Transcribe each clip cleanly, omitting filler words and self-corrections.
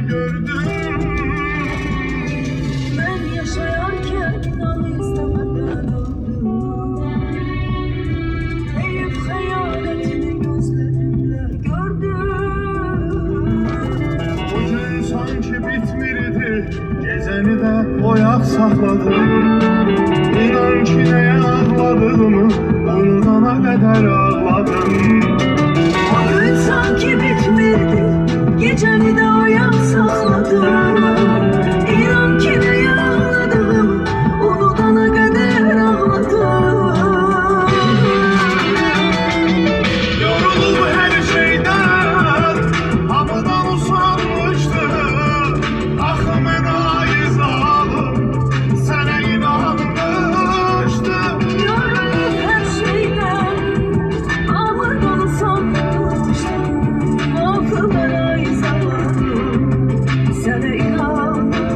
gördüm. Ben yaşayarken inan istemeden öldüm. Eyüp hayaletini gözlerimle gördüm. O gün sanki bitmirdi, geceni de oyak sakladım. İnan ki neye ağladığımı unutana kadar ağladım. O gün sanki bitmirdi, geceni de oyak sakladım. İnan ki neye ağladım, unutana kadar ağladım. Yorulup her şeyden, hamıdan usanmıştım. Axı mən ay zalım, sənə inanmışdım. Yorulup her şeyden, ağırdan usanmıştım. Akıl ben ay zavalım, sana inanmıştım.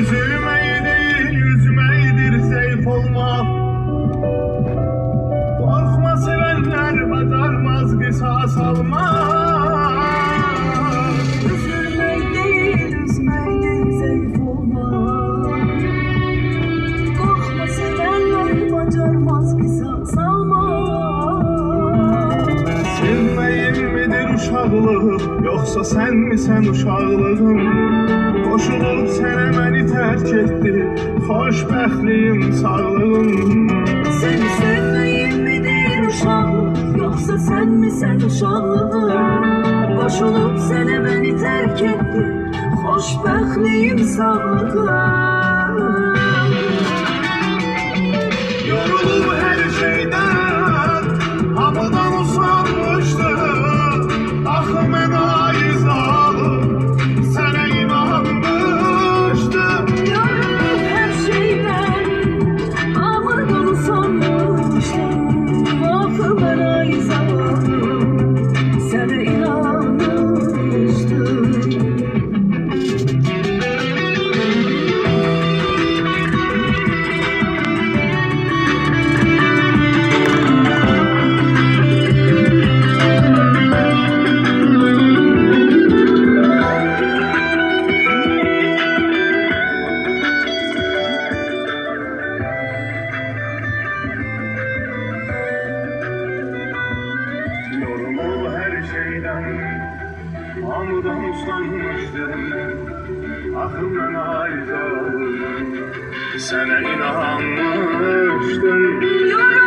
Üzülmeyi değil, yüzmeydir zayıf olmak. Korkma sevenler bacarmaz kısas almak. Üzülmek değil, üzmektir zayıf olmak. Korkma sevenler bacarmaz kısas almak. Sevmeyin midir uşaqlıq, yoxsa sən misən uşaqlığım? Qoşulub sənə məni tərk etdi, xoşbəxtliyim, sağlığım. Seni sevmeyim midir uşağım, yoksa sen mi sen uşağım? Koşulup sene beni terk etti, hoşbəxtliyim sağlığım. Yorulub hər şeydən, hamıdan usanmışdım. Axı mən ay zalım, sənə inanmışdım. Yorulup her şeyden, ağırdan usanmıştım. Akıl ben ay zavalım, sana inanmıştım. Yorulub hər şeydən, hamıdan usanmışdım. Axı mən ay zalım, sənə inanmışdım. Yorulup